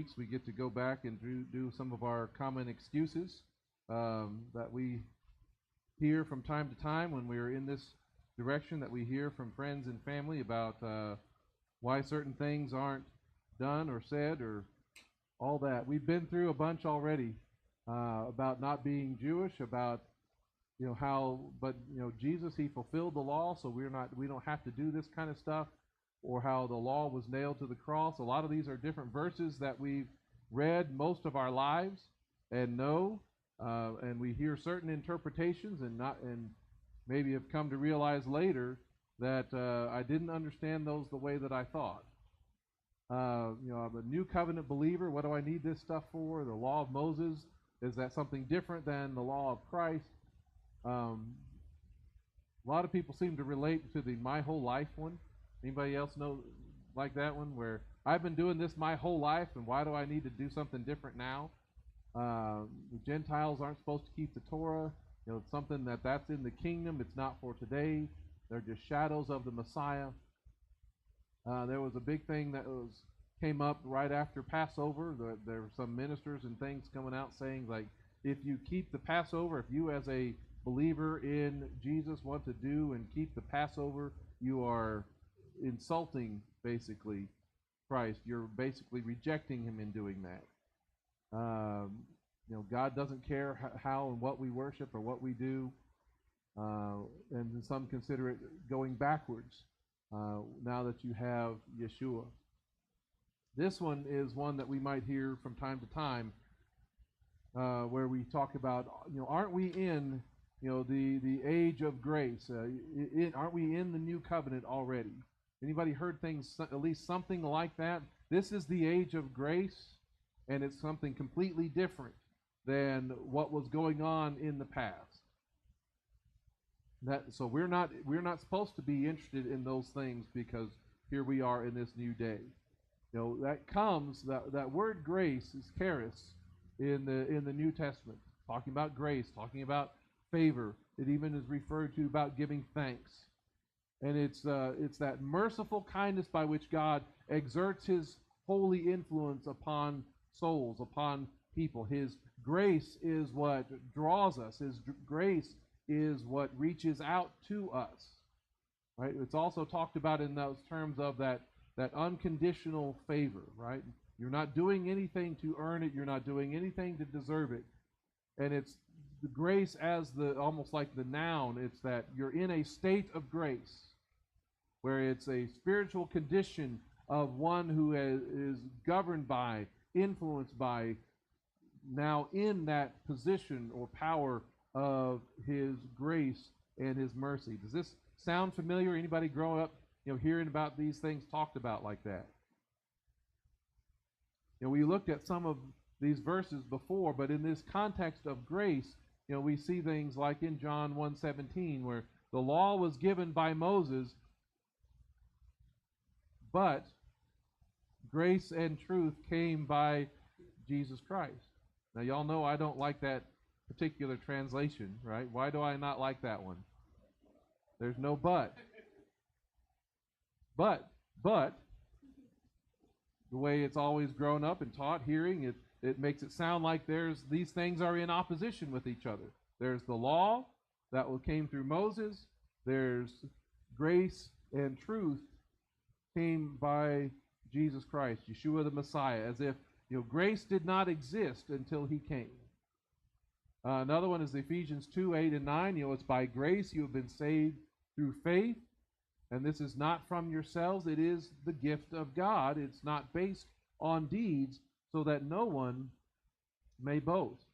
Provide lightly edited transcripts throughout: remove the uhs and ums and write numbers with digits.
weeks, we get to go back and do some of our common excuses that we hear from time to time when we're in this direction, that we hear from friends and family about why certain things aren't done or said or all that. We've been through a bunch already about not being Jewish, about but Jesus, he fulfilled the law, so we don't have to do this kind of stuff, or how the law was nailed to the cross. A lot of these are different verses that we've read most of our lives and know, and we hear certain interpretations and maybe have come to realize later that I didn't understand those the way that I thought. I'm a new covenant believer. What do I need this stuff for? The law of Moses, is that something different than the law of Christ? A lot of people seem to relate to the my whole life one. Anybody else know like that one, where I've been doing this my whole life, and why do I need to do something different now? The Gentiles aren't supposed to keep the Torah. It's something that's in the kingdom. It's not for today. They're just shadows of the Messiah. There was a big thing that came up right after Passover. There were some ministers and things coming out saying, like, if you keep the Passover, if you as a believer in Jesus want to do and keep the Passover, you are insulting, basically, Christ. You're basically rejecting him in doing that. God doesn't care how and what we worship or what we do, and some consider it going backwards now that you have Yeshua. This one is one that we might hear from time to time, where we talk about, aren't we in the age of grace? Aren't we in the new covenant already? Anybody heard things, at least something like that? This is the age of grace, and it's something completely different than what was going on in the past. So we're not supposed to be interested in those things, because here we are in this new day. That word grace is charis in the New Testament, talking about grace, talking about favor. It even is referred to about giving thanks. And it's that merciful kindness by which God exerts his holy influence upon souls, upon people. His grace is what draws us. His grace is what reaches out to us. Right? It's also talked about in those terms of that unconditional favor, right? You're not doing anything to earn it. You're not doing anything to deserve it. And it's the grace as almost like the noun. It's that you're in a state of grace, where it's a spiritual condition of one who is governed by, influenced by, now in that position or power of his grace and his mercy. Does this sound familiar? Anybody growing up, hearing about these things talked about like that? We looked at some of these verses before, but in this context of grace, we see things like in John 1:17, where the law was given by Moses, but grace and truth came by Jesus Christ. Now, y'all know I don't like that particular translation, right? Why do I not like that one? There's no but. But the way it's always grown up and taught, hearing, it makes it sound like these things are in opposition with each other. There's the law that came through Moses. There's grace and truth came by Jesus Christ, Yeshua the Messiah, as if grace did not exist until he came. Another one is Ephesians 2:8 and 9. It's by grace you have been saved through faith, and this is not from yourselves. It is the gift of God. It's not based on deeds, so that no one may boast.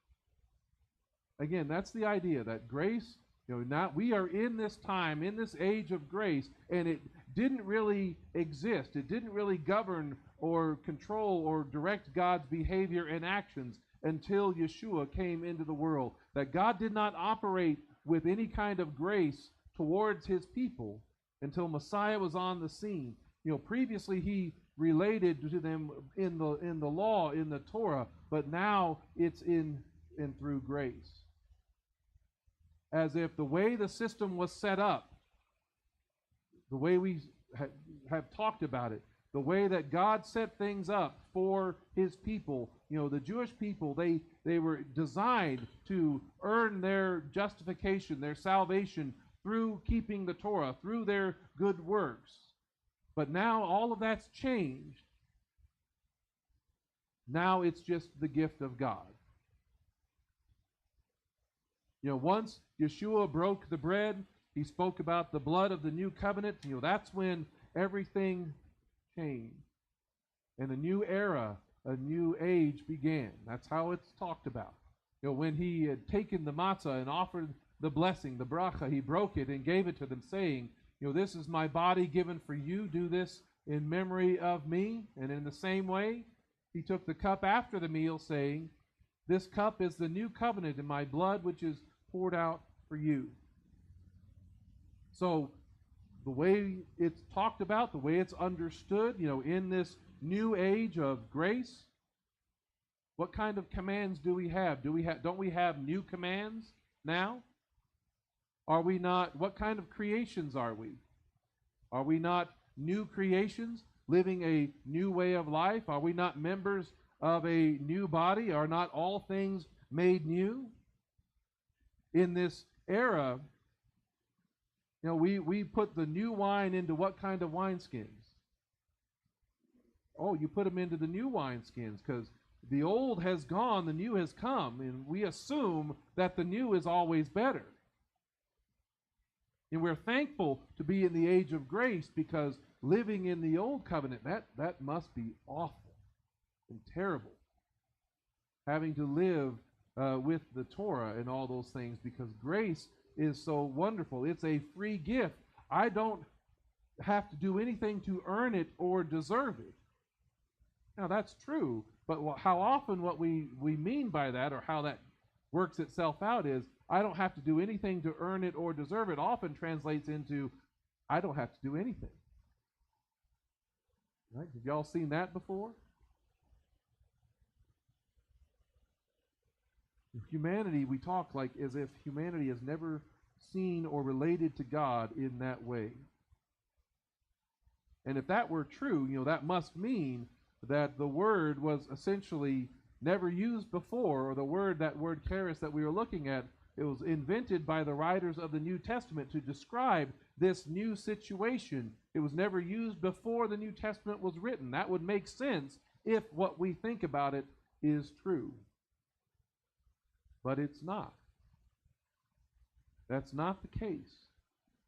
Again, that's the idea that grace, we are in this time, in this age of grace, and it didn't really exist. It didn't really govern or control or direct God's behavior and actions until Yeshua came into the world. That God did not operate with any kind of grace towards his people until Messiah was on the scene. Previously he related to them in the law, in the Torah, but now it's in and through grace. As if the way the system was set up, the way we have talked about it, the way that God set things up for his people. The Jewish people, they were designed to earn their justification, their salvation through keeping the Torah, through their good works. But now all of that's changed. Now it's just the gift of God. Once Yeshua broke the bread, he spoke about the blood of the new covenant. That's when everything changed. And a new era, a new age began. That's how it's talked about. When he had taken the matzah and offered the blessing, the bracha, he broke it and gave it to them, saying, this is my body given for you. Do this in memory of me. And in the same way, he took the cup after the meal, saying, this cup is the new covenant in my blood, which is poured out for you. So the way it's talked about, the way it's understood, in this new age of grace, what kind of commands do we have? Don't we have new commands now? Are we not? What kind of creations are we? Are we not new creations, living a new way of life? Are we not members of a new body? Are not all things made new? In this era, we put the new wine into what kind of wineskins? Oh, you put them into the new wineskins because the old has gone, the new has come, and we assume that the new is always better. And we're thankful to be in the age of grace because living in the old covenant, that must be awful and terrible. Having to live with the Torah and all those things, because grace is so wonderful. It's a free gift. I don't have to do anything to earn it or deserve it. Now that's true, but how often what we mean by that, or how that works itself out, is I don't have to do anything to earn it or deserve it, often translates into I don't have to do anything. Right? Have y'all seen that before? Humanity, we talk like as if humanity has never seen or related to God in that way. And if that were true, that must mean that the word was essentially never used before, or that word charis that we were looking at, it was invented by the writers of the New Testament to describe this new situation. It was never used before the New Testament was written. That would make sense if what we think about it is true. But it's not. That's not the case.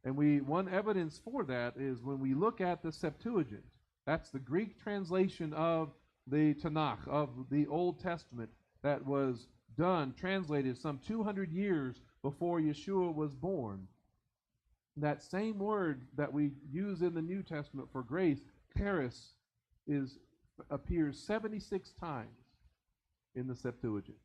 And one evidence for that is when we look at the Septuagint. That's the Greek translation of the Tanakh, of the Old Testament, that was translated some 200 years before Yeshua was born. That same word that we use in the New Testament for grace, charis, appears 76 times in the Septuagint.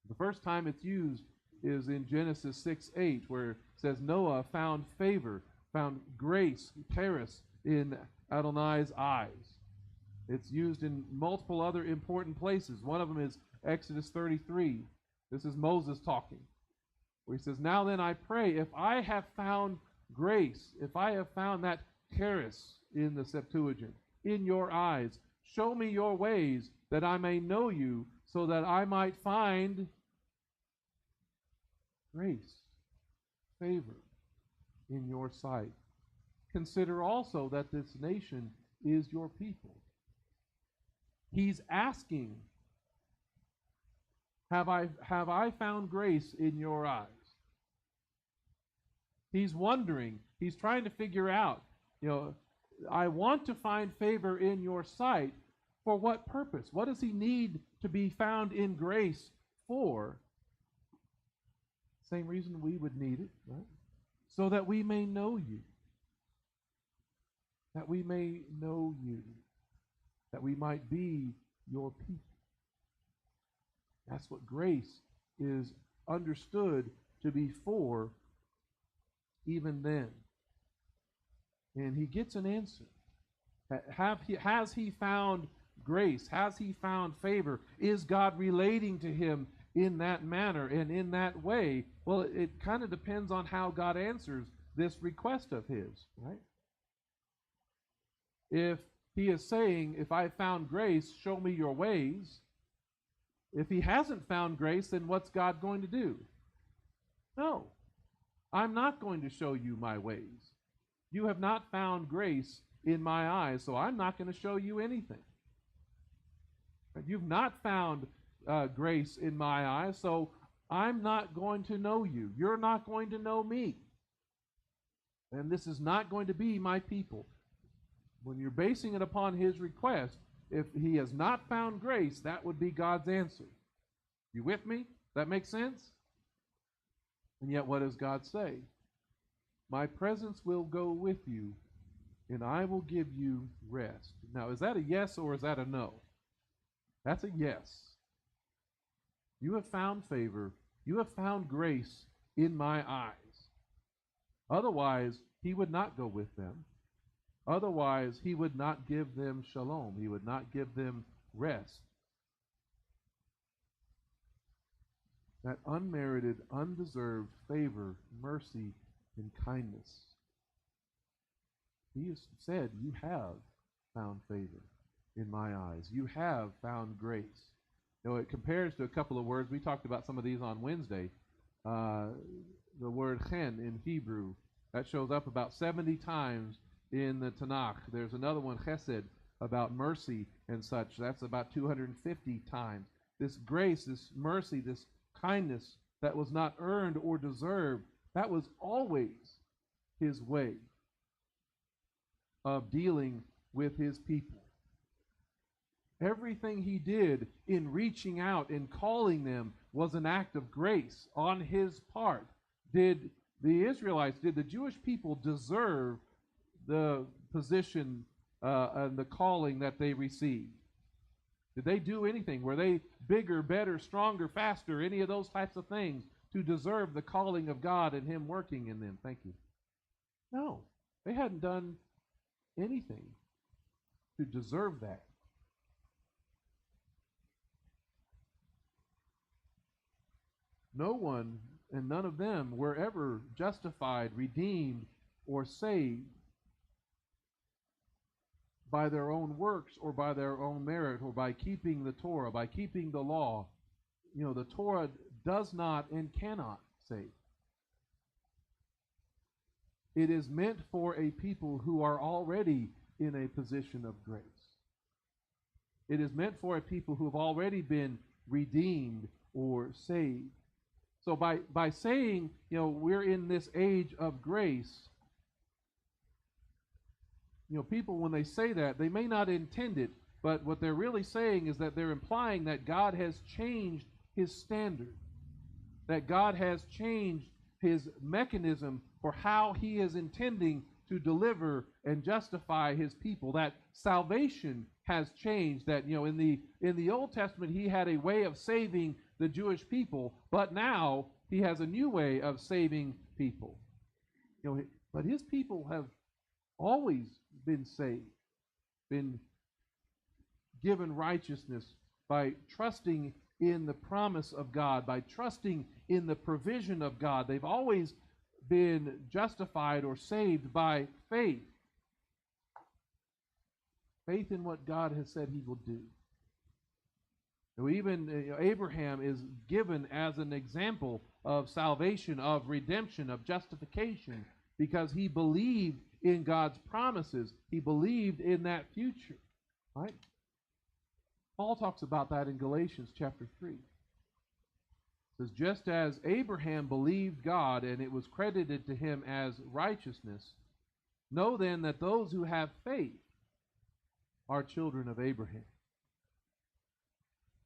The first time it's used is in Genesis 6:8, where it says Noah found favor, found grace, charis, in Adonai's eyes. It's used in multiple other important places. One of them is Exodus 33. This is Moses talking, where he says, now then I pray, if I have found grace, if I have found that charis in the Septuagint, in your eyes, show me your ways that I may know you, so that I might find grace, favor in your sight. Consider also that this nation is your people. He's asking, have I found grace in your eyes? He's wondering, he's trying to figure out, I want to find favor in your sight. For what purpose? What does he need to be found in grace for? Same reason we would need it, right? So that we may know you. That we may know you. That we might be your people. That's what grace is understood to be for even then. And he gets an answer. Has he found grace? Has he found favor? Is God relating to him in that manner and in that way? Well, it kind of depends on how God answers this request of his, right? If he is saying, if I found grace, show me your ways, if he hasn't found grace, then what's God going to do? No, I'm not going to show you my ways. You have not found grace in my eyes, so I'm not going to show you anything. You've not found grace in my eyes, so I'm not going to know you. You're not going to know me. And this is not going to be my people. When you're basing it upon his request, if he has not found grace, that would be God's answer. You with me? That makes sense? And yet what does God say? My presence will go with you, and I will give you rest. Now, is that a yes or is that a no? That's a yes. You have found favor. You have found grace in my eyes. Otherwise, he would not go with them. Otherwise, he would not give them shalom. He would not give them rest. That unmerited, undeserved favor, mercy, and kindness. He has said, you have found favor in my eyes. You have found grace. You know, it compares to a couple of words. We talked about some of these on Wednesday. The word chen in Hebrew, that shows up about 70 times in the Tanakh. There's another one, chesed, about mercy and such. That's about 250 times. This grace, this mercy, this kindness that was not earned or deserved, that was always his way of dealing with his people. Everything he did in reaching out and calling them was an act of grace on his part. Did the Israelites, did the Jewish people deserve the position and the calling that they received? Did they do anything? Were they bigger, better, stronger, faster, any of those types of things to deserve the calling of God and him working in them? Thank you. No, they hadn't done anything to deserve that. No one and none of them were ever justified, redeemed, or saved by their own works or by their own merit or by keeping the Torah, by keeping the law. You know, the Torah does not and cannot save. It is meant for a people who are already in a position of grace. It is meant for a people who have already been redeemed or saved. So by saying, you know, we're in this age of grace, you know, people, when they say that, they may not intend it, but what they're really saying is that they're implying that God has changed his standard, that God has changed his mechanism for how he is intending to deliver and justify his people, that salvation has changed, that, you know, in the Old Testament he had a way of saving the Jewish people, but now he has a new way of saving people. You know, but his people have always been saved, been given righteousness by trusting in the promise of God, by trusting in the provision of God. They've always been justified or saved by faith. Faith in what God has said he will do. So even Abraham is given as an example of salvation, of redemption, of justification, because he believed in God's promises. He believed in that future. Right? Paul talks about that in Galatians chapter 3. It says, just as Abraham believed God and it was credited to him as righteousness, know then that those who have faith are children of Abraham.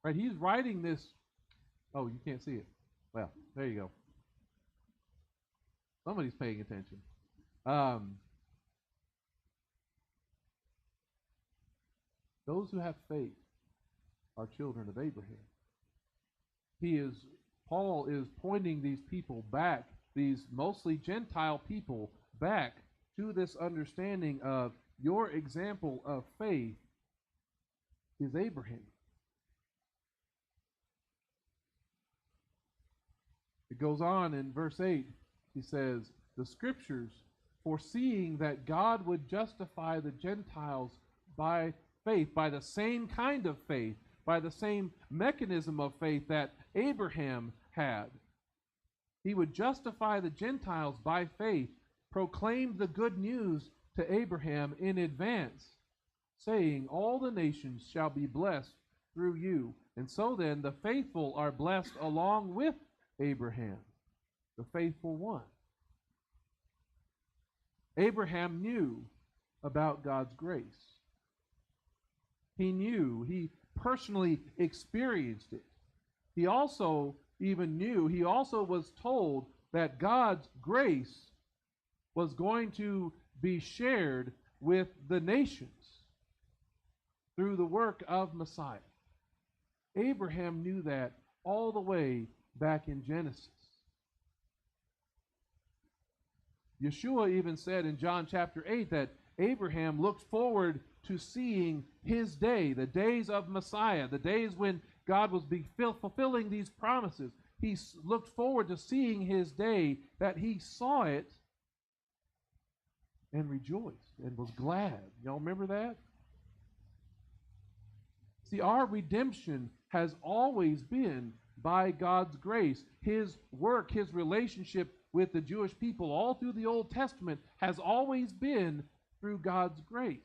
Right? He's writing this. Oh, you can't see it. Well, there you go. Somebody's paying attention. Those who have faith are children of Abraham. Paul is pointing these people back, these mostly Gentile people, back to this understanding of your example of faith is Abraham. It goes on in verse 8, he says, the scriptures foreseeing that God would justify the Gentiles by faith, by the same kind of faith, by the same mechanism of faith that Abraham had. He would justify the Gentiles by faith, proclaimed the good news to Abraham in advance, saying, all the nations shall be blessed through you. And so then the faithful are blessed along with Abraham, the faithful one. Abraham knew about God's grace. He knew, he personally experienced it. He also was told that God's grace was going to be shared with the nations through the work of Messiah. Abraham knew that all the way back in Genesis. Yeshua even said in John chapter 8 that Abraham looked forward to seeing his day, the days of Messiah, the days when God was fulfilling these promises. He looked forward to seeing his day, that he saw it and rejoiced and was glad. Y'all remember that? See, our redemption has always been by God's grace. His work, his relationship with the Jewish people all through the Old Testament has always been through God's grace.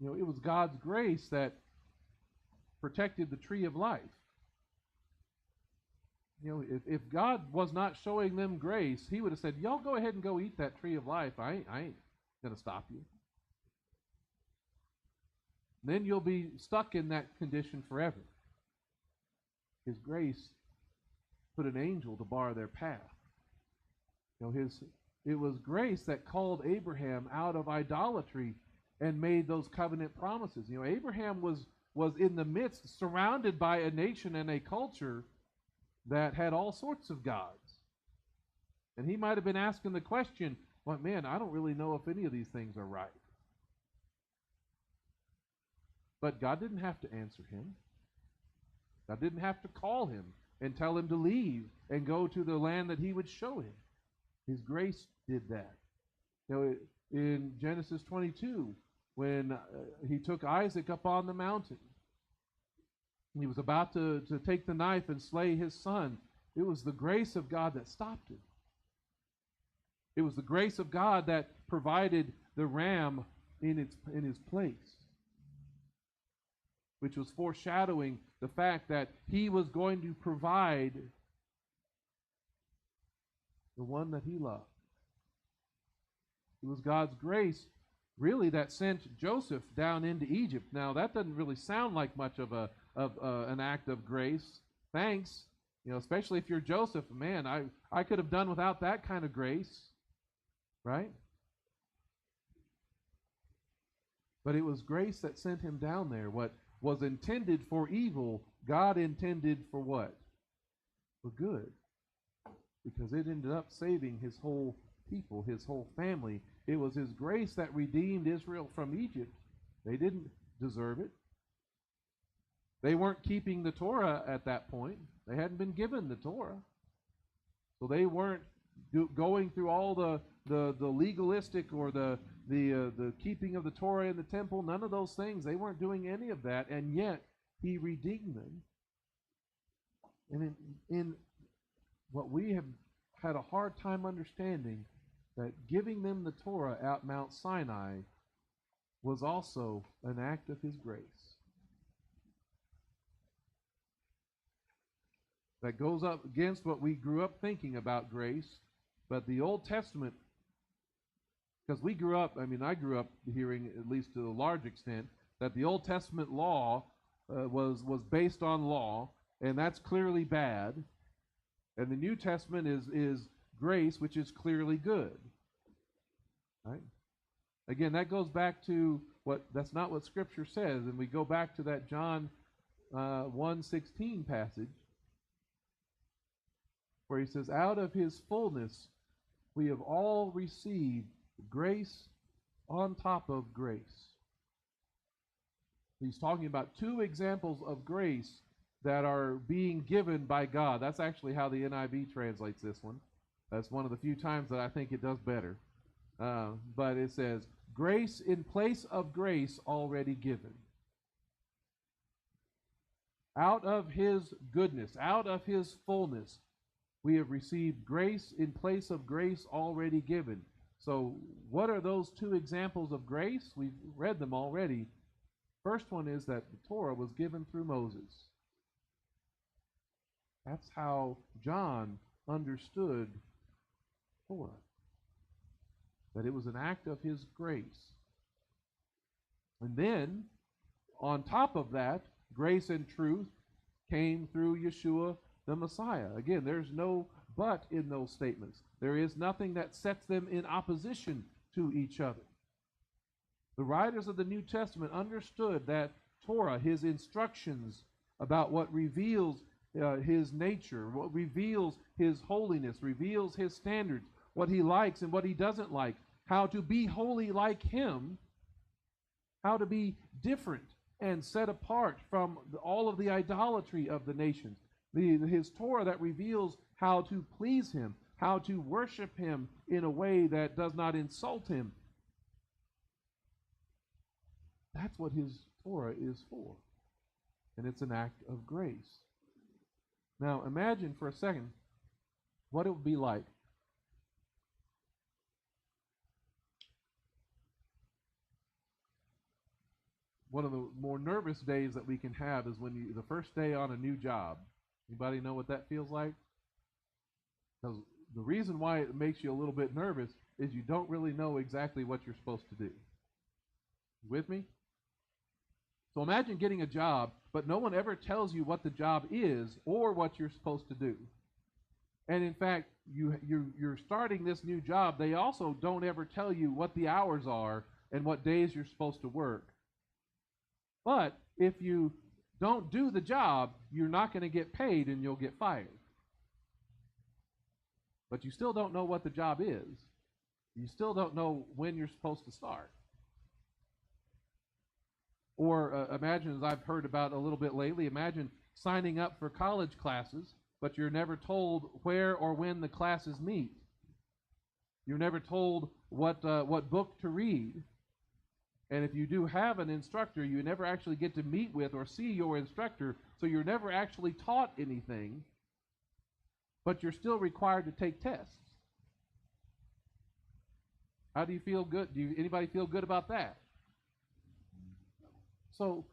You know, it was God's grace that protected the tree of life. You know, if God was not showing them grace, he would have said, y'all go ahead and go eat that tree of life. I ain't going to stop you. Then you'll be stuck in that condition forever. His grace put an angel to bar their path. You know, it was grace that called Abraham out of idolatry and made those covenant promises. You know, Abraham was in the midst, surrounded by a nation and a culture that had all sorts of gods. And he might have been asking the question, well, man, I don't really know if any of these things are right. But God didn't have to answer him. God didn't have to call him and tell him to leave and go to the land that he would show him. His grace did that. You know, in Genesis 22, when he took Isaac up on the mountain, he was about to take the knife and slay his son. It was the grace of God that stopped him. It was the grace of God that provided the ram in his place, which was foreshadowing the fact that he was going to provide the one that he loved. It was God's grace, really, that sent Joseph down into Egypt. Now, that doesn't really sound like much of an act of grace. Thanks, you know, especially if you're Joseph. Man, I could have done without that kind of grace, right? But it was grace that sent him down there. What was intended for evil, God intended for what? For good. Because it ended up saving his whole people, his whole family. It was his grace that redeemed Israel from Egypt. They didn't deserve it. They weren't keeping the Torah at that point. They hadn't been given the Torah. So they weren't going through all the legalistic or the keeping of the Torah in the temple. None of those things. They weren't doing any of that, and yet he redeemed them. And in what we have had a hard time understanding, that giving them the Torah at Mount Sinai was also an act of his grace. That goes up against what we grew up thinking about grace. But the Old Testament, because I grew up hearing, at least to a large extent, that the Old Testament law was based on law, and that's clearly bad. And the New Testament is grace, which is clearly good. Right? Again, that goes back to that's not what Scripture says, and we go back to that John 1:16 passage, where he says, out of his fullness we have all received grace on top of grace. He's talking about two examples of grace that are being given by God. That's actually how the NIV translates this one. That's one of the few times that I think it does better. But it says, grace in place of grace already given. Out of his goodness, out of his fullness, we have received grace in place of grace already given. So what are those two examples of grace? We've read them already. First one is that the Torah was given through Moses. That's how John understood Torah, that it was an act of his grace. And then, on top of that, grace and truth came through Yeshua the Messiah. Again, there's no but in those statements. There is nothing that sets them in opposition to each other. The writers of the New Testament understood that Torah, his instructions about what reveals his nature, what reveals his holiness, reveals his standards, what he likes and what he doesn't like, how to be holy like him, how to be different and set apart from all of the idolatry of the nations. His Torah that reveals how to please him, how to worship him in a way that does not insult him. That's what his Torah is for. And it's an act of grace. Now imagine for a second what it would be like one of the more nervous days that we can have is when the first day on a new job. Anybody know what that feels like? Because the reason why it makes you a little bit nervous is you don't really know exactly what you're supposed to do. With me? So imagine getting a job, but no one ever tells you what the job is or what you're supposed to do. And in fact, you're starting this new job. They also don't ever tell you what the hours are and what days you're supposed to work. But if you don't do the job, you're not going to get paid and you'll get fired. But you still don't know what the job is. You still don't know when you're supposed to start. Or imagine, as I've heard about a little bit lately, imagine signing up for college classes, but you're never told where or when the classes meet. You're never told what book to read. And if you do have an instructor, you never actually get to meet with or see your instructor, so you're never actually taught anything, but you're still required to take tests. How do you feel good? Anybody feel good about that? So,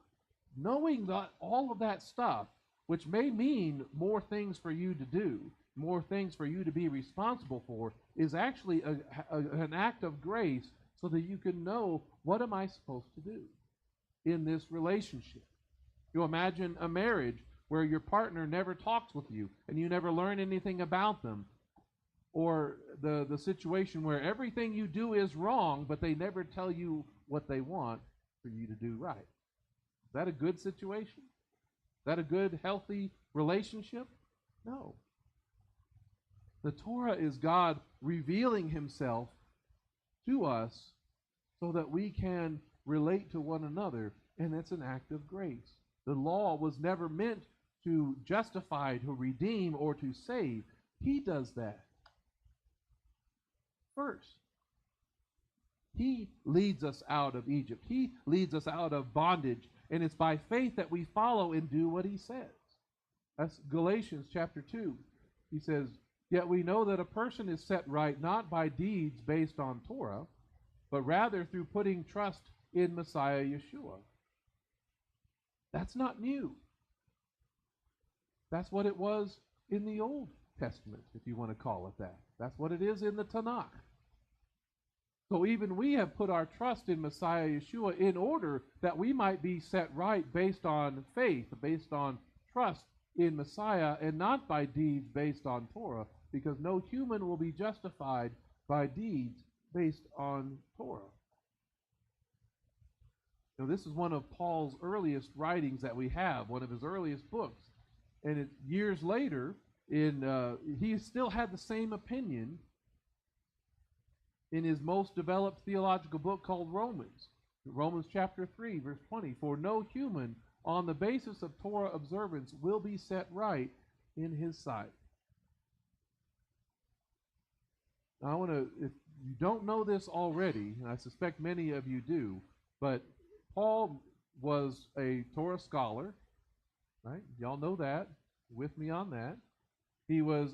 knowing that all of that stuff, which may mean more things for you to do, more things for you to be responsible for, is actually an act of grace so that you can know, what am I supposed to do in this relationship? You imagine a marriage where your partner never talks with you and you never learn anything about them, or the situation where everything you do is wrong, but they never tell you what they want for you to do right. Is that a good situation? Is that a good, healthy relationship? No. The Torah is God revealing himself to us so that we can relate to one another, and it's an act of grace. The law was never meant to justify, to redeem, or to save. He does that first. He leads us out of Egypt. He leads us out of bondage, and it's by faith that we follow and do what he says. That's Galatians chapter 2. He says, yet we know that a person is set right not by deeds based on Torah, but rather through putting trust in Messiah Yeshua. That's not new. That's what it was in the Old Testament, if you want to call it that. That's what it is in the Tanakh. So even we have put our trust in Messiah Yeshua in order that we might be set right based on faith, based on trust in Messiah, and not by deeds based on Torah, because no human will be justified by deeds based on Torah. Now, this is one of Paul's earliest writings that we have, one of his earliest books. And years later, he still had the same opinion in his most developed theological book called Romans. Romans chapter 3, verse 20. For no human on the basis of Torah observance will be set right in his sight. Now, I want to, if you don't know this already, and I suspect many of you do, but Paul was a Torah scholar, right? Y'all know that. With me on that. He was,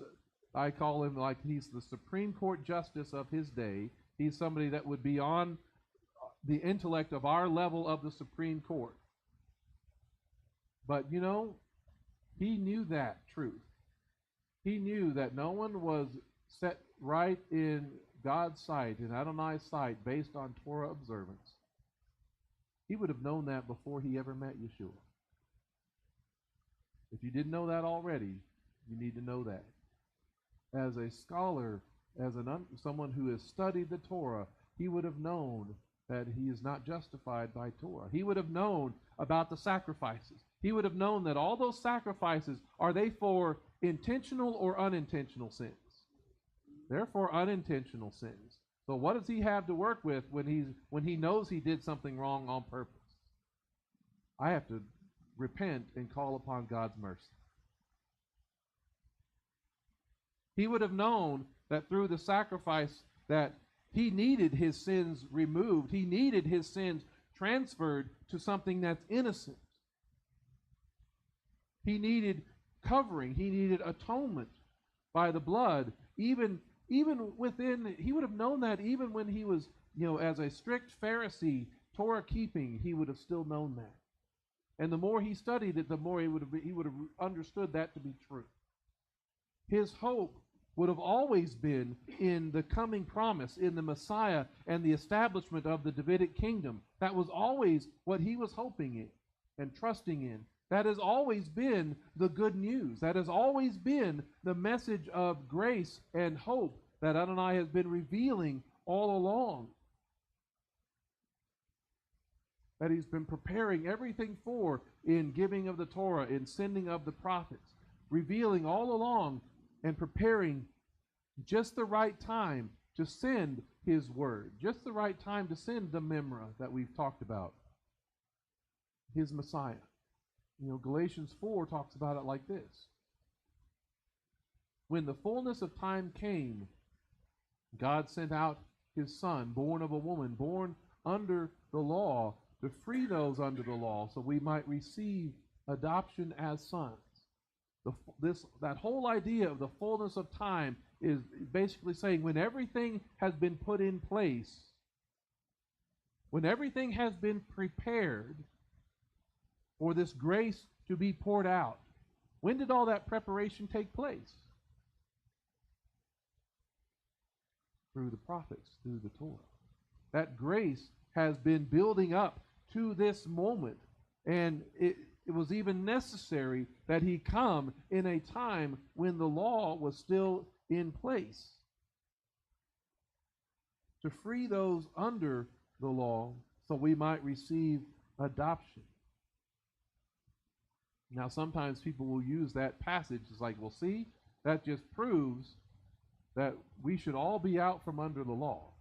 I call him like he's the Supreme Court justice of his day. He's somebody that would be on the intellect of our level of the Supreme Court. But, you know, he knew that truth. He knew that no one was set right in God's sight, in Adonai's sight, based on Torah observance. He would have known that before he ever met Yeshua. If you didn't know that already, you need to know that. As a scholar, as someone who has studied the Torah, he would have known that he is not justified by Torah. He would have known about the sacrifices. He would have known that all those sacrifices, are they for intentional or unintentional sins? They're for unintentional sins. So what does he have to work with when he knows he did something wrong on purpose? I have to repent and call upon God's mercy. He would have known that through the sacrifice that he needed his sins removed. He needed his sins transferred to something that's innocent. He needed covering. He needed atonement by the blood. Even within, he would have known that even when he was, as a strict Pharisee, Torah keeping, he would have still known that. And the more he studied it, the more he would have understood that to be true. His hope would have always been in the coming promise, in the Messiah and the establishment of the Davidic kingdom. That was always what he was hoping in and trusting in. That has always been the good news. That has always been the message of grace and hope that Adonai has been revealing all along. That he's been preparing everything for in giving of the Torah, in sending of the prophets, revealing all along and preparing just the right time to send his word, just the right time to send the Memra that we've talked about, his Messiah. Galatians 4 talks about it like this. When the fullness of time came, God sent out his Son, born of a woman, born under the law, to free those under the law so we might receive adoption as sons. That whole idea of the fullness of time is basically saying when everything has been put in place, when everything has been prepared for this grace to be poured out, when did all that preparation take place? Through the prophets, through the Torah. That grace has been building up to this moment, and it was even necessary that he come in a time when the law was still in place to free those under the law so we might receive adoption. Now, sometimes people will use that passage as like, well, see, that just proves that we should all be out from under the law.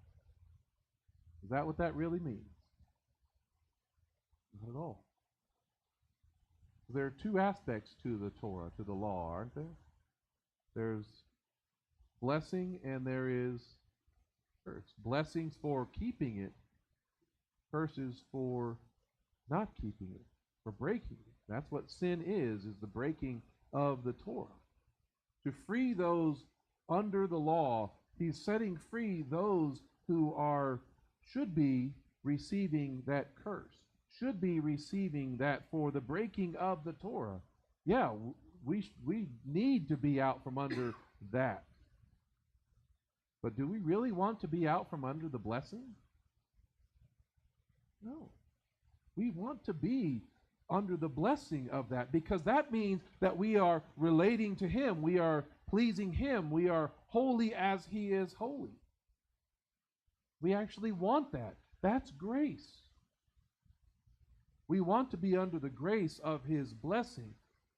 Is that what that really means? Not at all. There are two aspects to the Torah, to the law, aren't there? There's blessing and there is curse. Blessings for keeping it, curses for not keeping it, for breaking it. That's what sin is the breaking of the Torah. To free those under the law, he's setting free those who should be receiving that curse, should be receiving that for the breaking of the Torah. Yeah, we need to be out from under that. But do we really want to be out from under the blessing? No. We want to be under the blessing of that, because that means that we are relating to him, we are pleasing him, we are holy as he is holy. We actually want that. That's grace. We want to be under the grace of his blessing.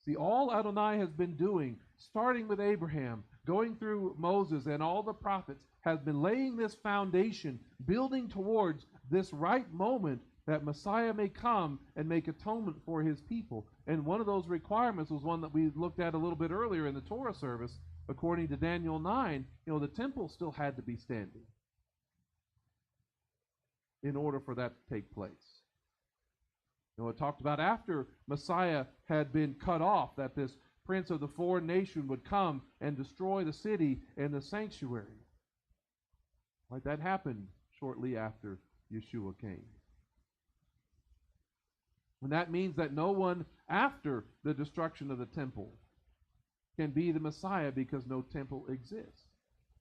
See, all Adonai has been doing, starting with Abraham, going through Moses and all the prophets, has been laying this foundation, building towards this right moment that Messiah may come and make atonement for his people. And one of those requirements was one that we looked at a little bit earlier in the Torah service. According to Daniel 9, the temple still had to be standing in order for that to take place. It talked about after Messiah had been cut off, that this prince of the foreign nation would come and destroy the city and the sanctuary. Like that happened shortly after Yeshua came. And that means that no one after the destruction of the temple can be the Messiah, because no temple exists.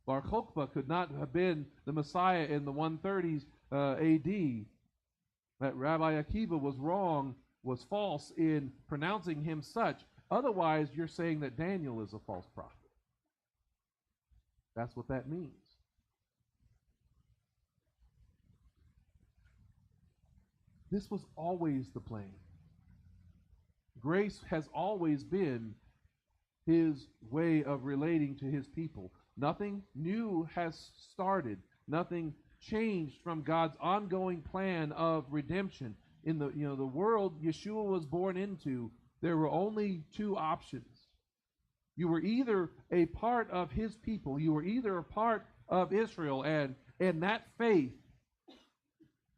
Bar Kokhba could not have been the Messiah in the 130s AD. That Rabbi Akiva was wrong, was false in pronouncing him such. Otherwise, you're saying that Daniel is a false prophet. That's what that means. This was always the plan. Grace has always been his way of relating to his people. Nothing new has started. Nothing changed from God's ongoing plan of redemption. In the world Yeshua was born into, there were only two options. You were either a part of his people, you were either a part of Israel and that faith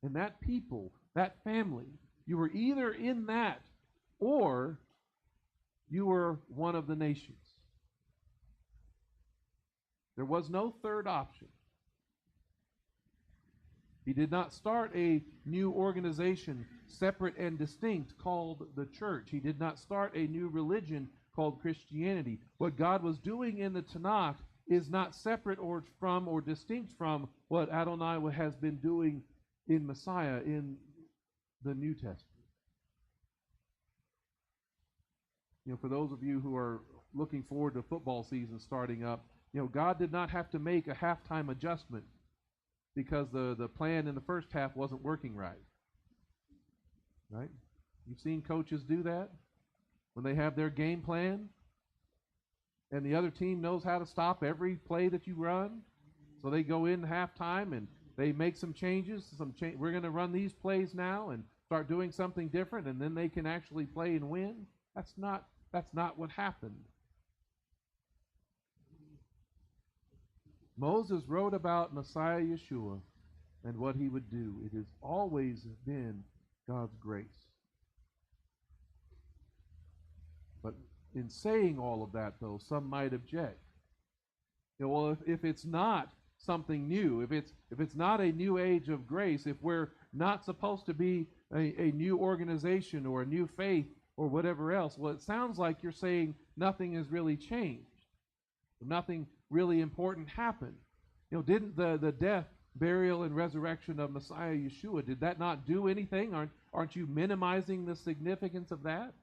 and that people, that family. You were either in that or you were one of the nations. There was no third option. He did not start a new organization, separate and distinct, called the church. He did not start a new religion called Christianity. What God was doing in the Tanakh is not separate or distinct from what Adonai has been doing in Messiah in the New Testament. For those of you who are looking forward to football season starting up, God did not have to make a halftime adjustment because the plan in the first half wasn't working right. Right? You've seen coaches do that when they have their game plan and the other team knows how to stop every play that you run. So they go in halftime and they make some changes. We're going to run these plays now and start doing something different, and then they can actually play and win. That's not what happened. Moses wrote about Messiah Yeshua and what he would do. It has always been God's grace. But in saying all of that, though, some might object. Well, if it's not something new, if it's not a new age of grace, if we're not supposed to be a new organization or a new faith or whatever else, well, it sounds like you're saying nothing has really changed. Nothing really important happened. Didn't the death, burial, and resurrection of Messiah Yeshua, did that not do anything? Aren't you minimizing the significance of that?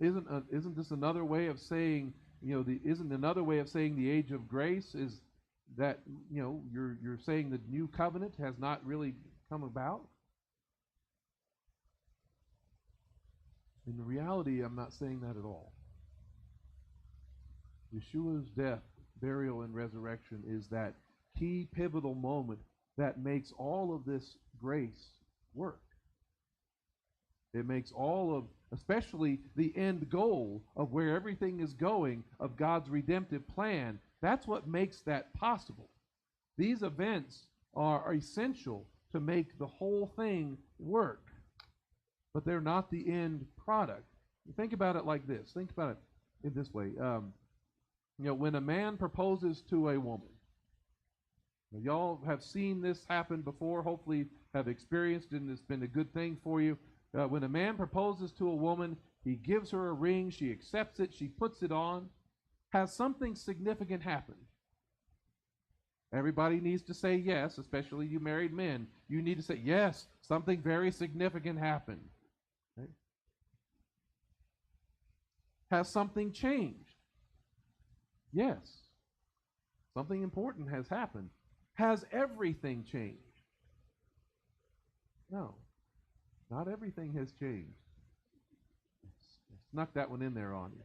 Isn't this another way of saying, isn't another way of saying the age of grace is that, you're saying the new covenant has not really come about? In reality, I'm not saying that at all. Yeshua's death, burial, and resurrection is that key pivotal moment that makes all of this grace work. It makes all of, especially the end goal of where everything is going, of God's redemptive plan, that's what makes that possible. These events are essential to make the whole thing work, but they're not the end product. Think about it like this. Think about it in this way. When a man proposes to a woman, y'all have seen this happen before, hopefully have experienced it, and it's been a good thing for you. When a man proposes to a woman, he gives her a ring, she accepts it, she puts it on. Has something significant happened? Everybody needs to say yes, especially you married men. You need to say, yes, something very significant happened. Okay? Has something changed? Yes. Something important has happened. Has everything changed? No. Not everything has changed. Snuck that one in there on you.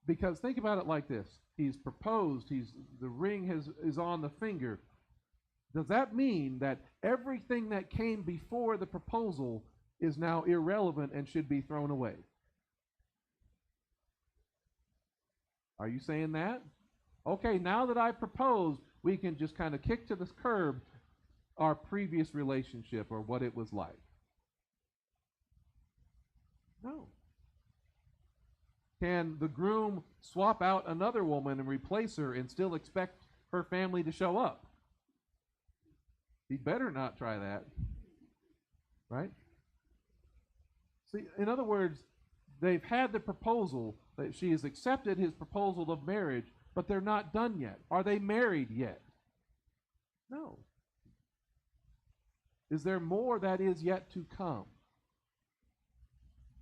Because think about it like this. He's proposed, the ring is on the finger. Does that mean that everything that came before the proposal is now irrelevant and should be thrown away? Are you saying that? Okay, now that I proposed, we can just kind of kick to the curb our previous relationship or what it was like. No. Can the groom swap out another woman and replace her and still expect her family to show up? He better not try that. Right? See, in other words, they've had the proposal, that she has accepted his proposal of marriage, but they're not done yet. Are they married yet? No. Is there more that is yet to come?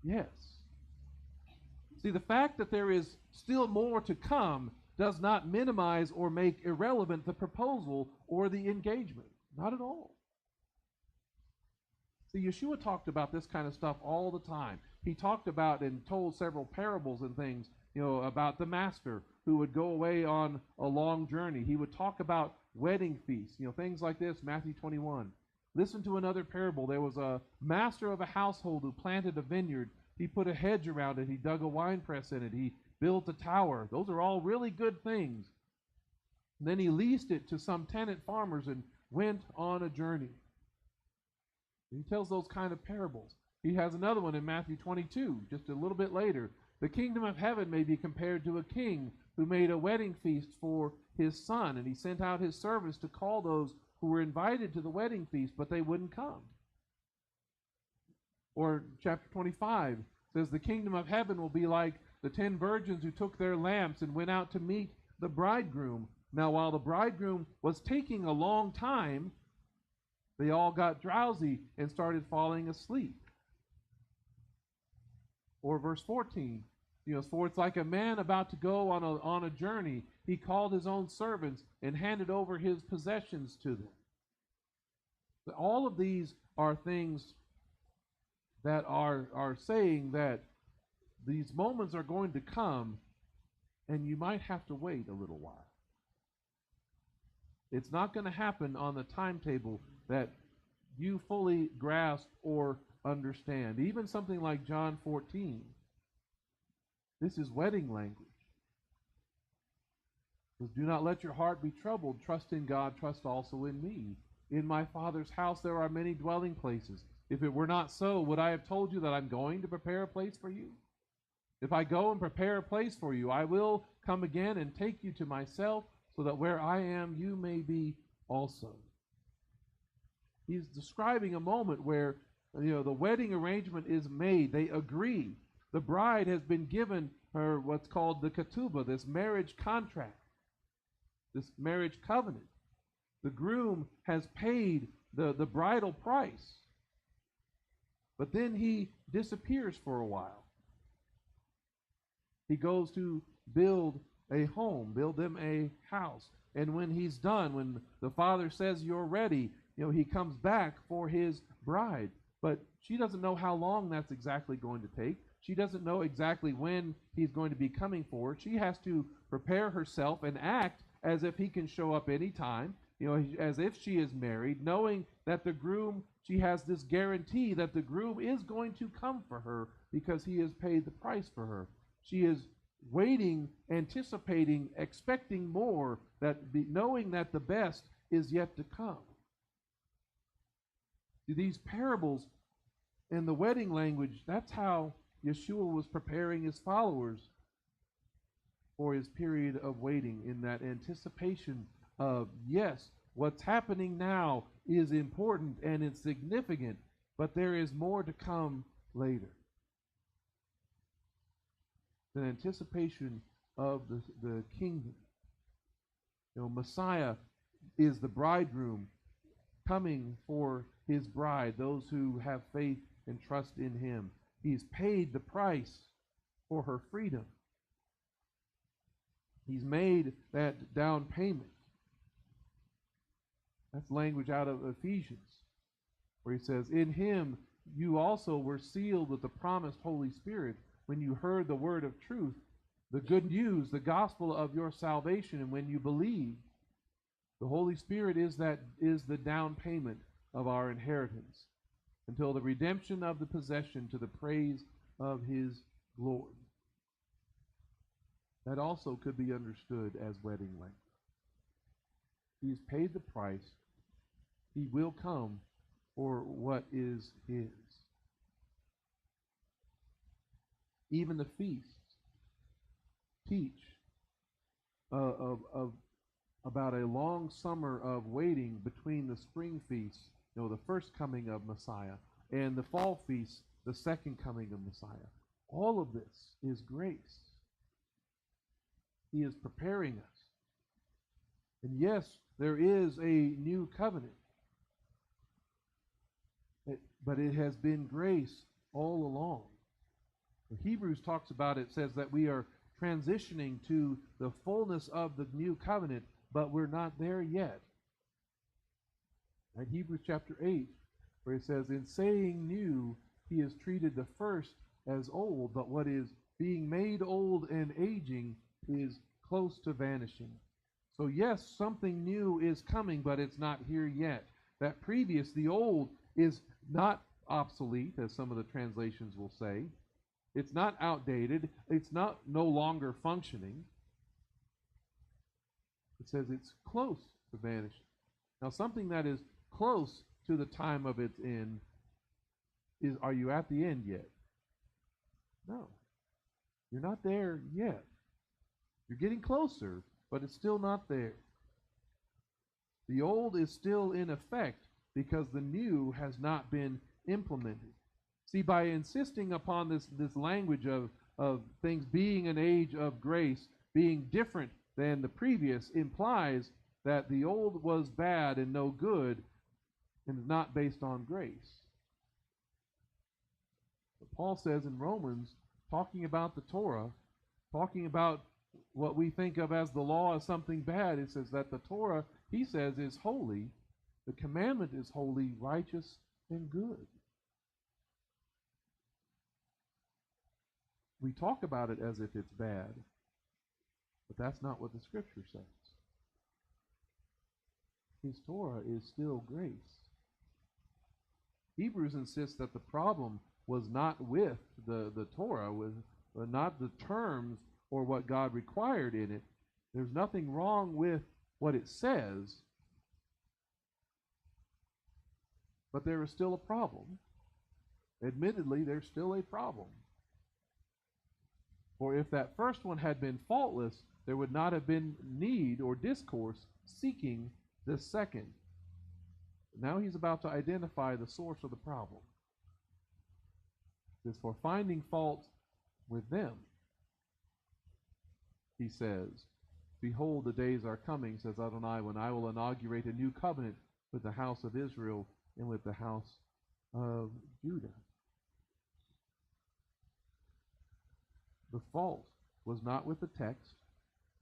Yes. See, the fact that there is still more to come does not minimize or make irrelevant the proposal or the engagement. Not at all. See, Yeshua talked about this kind of stuff all the time. He talked about and told several parables and things, about the master who would go away on a long journey. He would talk about wedding feasts, things like this, Matthew 21. Listen to another parable. There was a master of a household who planted a vineyard. He put a hedge around it. He dug a winepress in it. He built a tower. Those are all really good things. And then he leased it to some tenant farmers and went on a journey. He tells those kind of parables. He has another one in Matthew 22, just a little bit later. The kingdom of heaven may be compared to a king who made a wedding feast for his son, and he sent out his servants to call those who were invited to the wedding feast, but they wouldn't come. Or chapter 25 says the kingdom of heaven will be like the 10 virgins who took their lamps and went out to meet the bridegroom. Now, while the bridegroom was taking a long time, they all got drowsy and started falling asleep. Or verse 14, for it's like a man about to go on a journey. He called his own servants and handed over his possessions to them. But all of these are things that are saying that these moments are going to come, and you might have to wait a little while. It's not going to happen on the timetable that you fully grasp or understand. Even something like John 14. This is wedding language. It says, do not let your heart be troubled. Trust in God. Trust also in me. In my Father's house there are many dwelling places. If it were not so, would I have told you that I'm going to prepare a place for you? If I go and prepare a place for you, I will come again and take you to myself, so that where I am, you may be also. He's describing a moment where, the wedding arrangement is made. They agree. The bride has been given her what's called the ketubah, this marriage contract, this marriage covenant. The groom has paid the bridal price. But then he disappears for a while. He goes to build a home, build them a house. And when he's done, when the father says you're ready, he comes back for his bride. But she doesn't know how long that's exactly going to take. She doesn't know exactly when he's going to be coming for her. She has to prepare herself and act as if he can show up any time, as if she is married, knowing that the groom, she has this guarantee that the groom is going to come for her because he has paid the price for her. She is waiting, anticipating, expecting more, knowing that the best is yet to come. See, these parables and the wedding language, that's how Yeshua was preparing his followers for his period of waiting, in that anticipation of, yes, what's happening now is important and it's significant, but there is more to come later. The anticipation of the kingdom. Messiah is the bridegroom coming for his bride, those who have faith and trust in him. He's paid the price for her freedom. He's made that down payment. That's language out of Ephesians, where he says, in him you also were sealed with the promised Holy Spirit when you heard the word of truth, The good news, the gospel of your salvation, and when you believe, the Holy Spirit is the down payment of our inheritance until the redemption of the possession to the praise of his glory. That also could be understood as wedding language. He's paid the price. He will come for what is his. Even the feasts teach about a long summer of waiting between the spring feasts, the first coming of Messiah, and the fall feasts, the second coming of Messiah. All of this is grace. He is preparing us. And yes, there is a new covenant. But it has been grace all along. Hebrews talks about it, says that we are transitioning to the fullness of the new covenant, but we're not there yet. At Hebrews chapter 8, where it says, in saying new, he has treated the first as old, but what is being made old and aging is close to vanishing. So yes, something new is coming, but it's not here yet. That previous, the old, is not obsolete, as some of the translations will say. It's not outdated. It's not no longer functioning. It says it's close to vanishing. Now, something that is close to the time of its end is, are you at the end yet? No. You're not there yet. You're getting closer, but it's still not there. The old is still in effect because the new has not been implemented. See, by insisting upon this language of things being an age of grace, being different than the previous, implies that the old was bad and no good and is not based on grace. But Paul says in Romans, talking about the Torah, talking about what we think of as the law as something bad, it says that the Torah, he says, is holy. The commandment is holy, righteous, and good. We talk about it as if it's bad, but that's not what the Scripture says. His Torah is still grace. Hebrews insists that the problem was not with the Torah, was not the terms or what God required in it. There's nothing wrong with what it says, but there is still a problem. Admittedly, there's still a problem. For if that first one had been faultless, there would not have been need or discourse seeking this second. Now he's about to identify the source of the problem. It is for finding fault with them. He says, behold, the days are coming, says Adonai, when I will inaugurate a new covenant with the house of Israel and with the house of Judah. The fault was not with the text.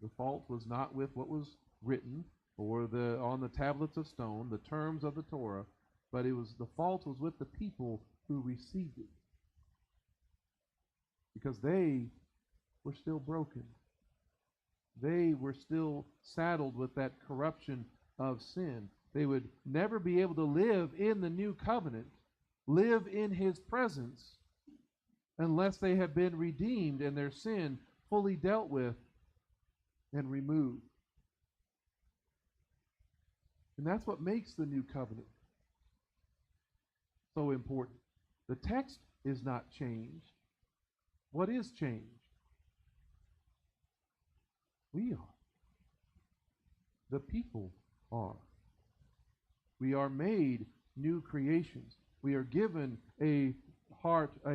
The fault was not with what was written or on the tablets of stone, the terms of the Torah, but the fault was with the people who received it. Because they were still broken. They were still saddled with that corruption of sin. They would never be able to live in the new covenant, live in his presence, unless they have been redeemed and their sin fully dealt with and removed. And that's what makes the new covenant so important. The text is not changed. What is changed? We are. The people are. We are made new creations. We are given a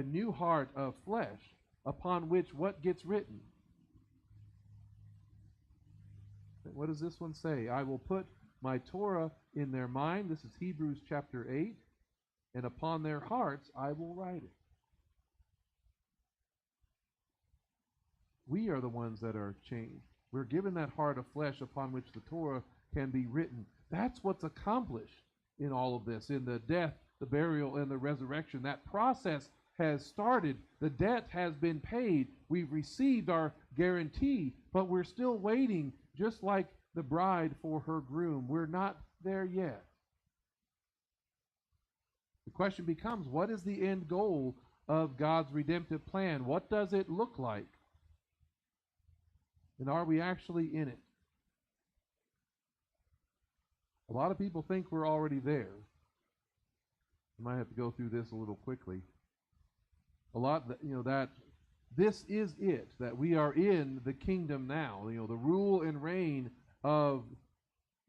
new heart of flesh, upon which what gets written? What does this one say? I will put my Torah in their mind. This is Hebrews chapter 8. And upon their hearts I will write it. We are the ones that are changed. We're given that heart of flesh upon which the Torah can be written. That's what's accomplished in all of this, in the death, the burial, and the resurrection. That process has started. The debt has been paid. We've received our guarantee, but we're still waiting, just like the bride for her groom. We're not there yet. The question becomes, what is the end goal of God's redemptive plan? What does it look like? And are we actually in it? A lot of people think we're already there. I might have to go through this a little quickly. That this is it, that we are in the kingdom now. The rule and reign of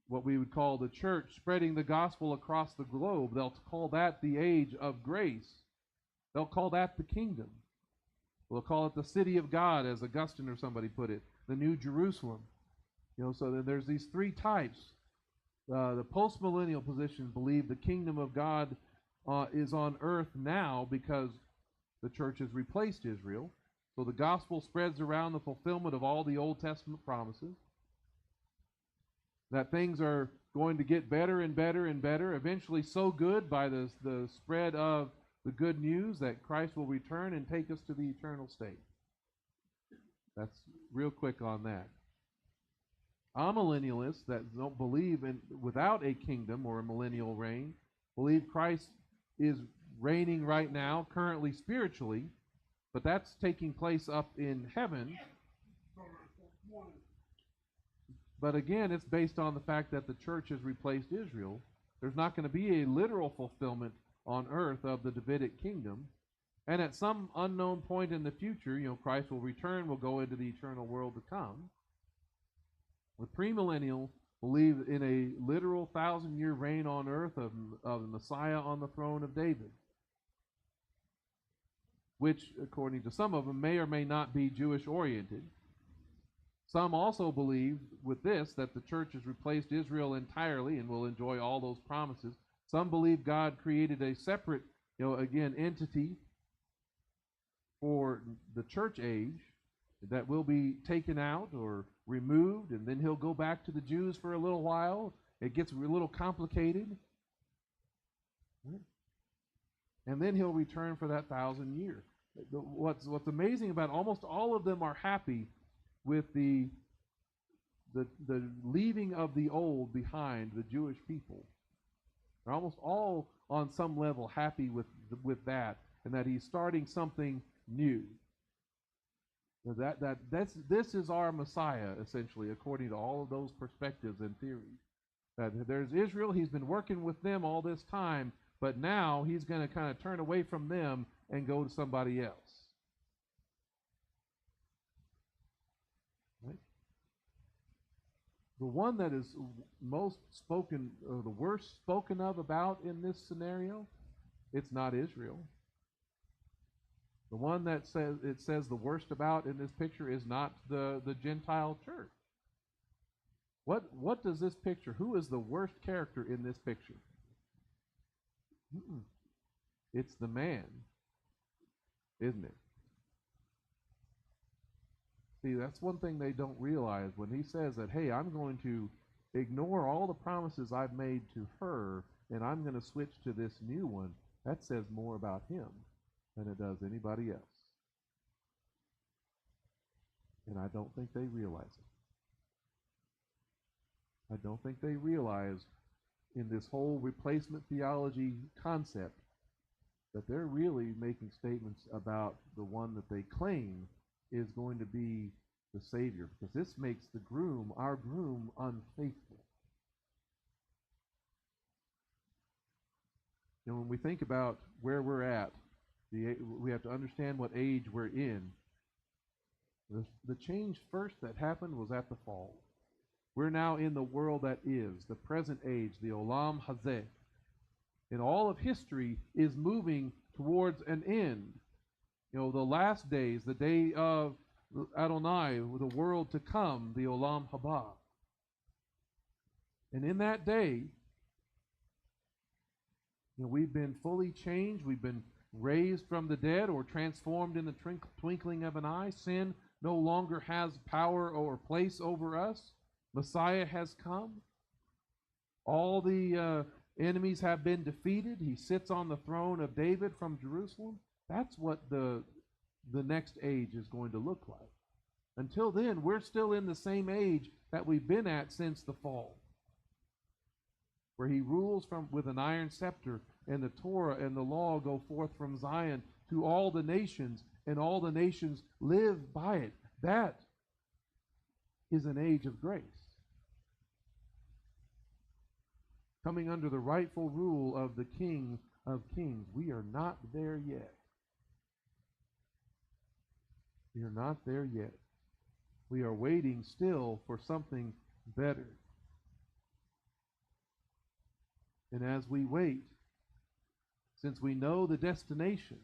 what we would call the church, spreading the gospel across the globe. They'll call that the age of grace. They'll call that the kingdom. They'll call it the city of God, as Augustine or somebody put it, the New Jerusalem. So there's these three types. The postmillennial position believe the kingdom of God is on earth now because the church has replaced Israel. So the gospel spreads around the fulfillment of all the Old Testament promises. That things are going to get better and better and better, eventually so good by the spread of the good news that Christ will return and take us to the eternal state. That's real quick on that. Amillennialists that don't believe in without a kingdom or a millennial reign, believe Christ is reigning right now, currently spiritually, but that's taking place up in heaven. But again, it's based on the fact that the church has replaced Israel. There's not going to be a literal fulfillment on earth of the Davidic kingdom. And at some unknown point in the future, Christ will return, will go into the eternal world to come. The premillennial believe in a literal 1,000-year reign on earth of the Messiah on the throne of David, which, according to some of them, may or may not be Jewish-oriented. Some also believe with this that the church has replaced Israel entirely and will enjoy all those promises. Some believe God created a separate, entity for the church age that will be taken out or removed, and then he'll go back to the Jews for a little while. It gets a little complicated. And then he'll return for that 1,000 years. What's amazing about almost all of them are happy with the leaving of the old behind, the Jewish people. They're almost all on some level happy with that, and that he's starting something new. This is our Messiah, essentially, according to all of those perspectives and theories. That there's Israel, he's been working with them all this time, but now he's going to kind of turn away from them and go to somebody else. Right? The one that is most spoken, or the worst spoken of about in this scenario, it's not Israel. The one that says the worst about in this picture is not the Gentile church. What does this picture, who is the worst character in this picture? It's the man, isn't it? See, that's one thing they don't realize when he says that, hey, I'm going to ignore all the promises I've made to her, and I'm going to switch to this new one. That says more about him than it does anybody else. And I don't think they realize it. I don't think they realize in this whole replacement theology concept that they're really making statements about the one that they claim is going to be the Savior, because this makes the groom, our groom, unfaithful. And when we think about where we're at, we have to understand what age we're in. The change first that happened was at the fall. We're now in the world that is, the present age, the Olam Hazeh. And all of history is moving towards an end. The last days, the day of Adonai, the world to come, the Olam Haba. And in that day, we've been fully changed. We've been raised from the dead or transformed in the twinkling of an eye. Sin no longer has power or place over us. Messiah has come. All the enemies have been defeated. He sits on the throne of David from Jerusalem. That's what the next age is going to look like. Until then, we're still in the same age that we've been at since the fall, where he rules with an iron scepter, and the Torah and the law go forth from Zion to all the nations, and all the nations live by it. That is an age of grace, coming under the rightful rule of the King of Kings. We are not there yet. We are not there yet. We are waiting still for something better. And as we wait, since we know the destination,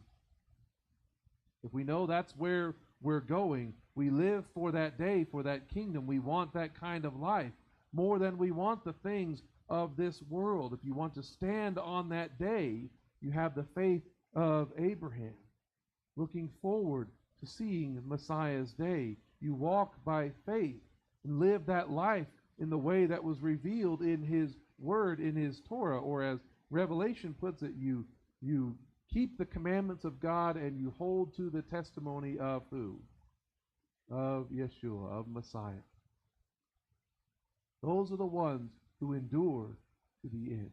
if we know that's where we're going, we live for that day, for that kingdom. We want that kind of life more than we want the things of this world. If you want to stand on that day, you have the faith of Abraham, looking forward to seeing Messiah's day. You walk by faith and live that life in the way that was revealed in his word, in his Torah, or as Revelation puts it, you keep the commandments of God and you hold to the testimony of who? Of Yeshua, of Messiah. Those are the ones who endure to the end.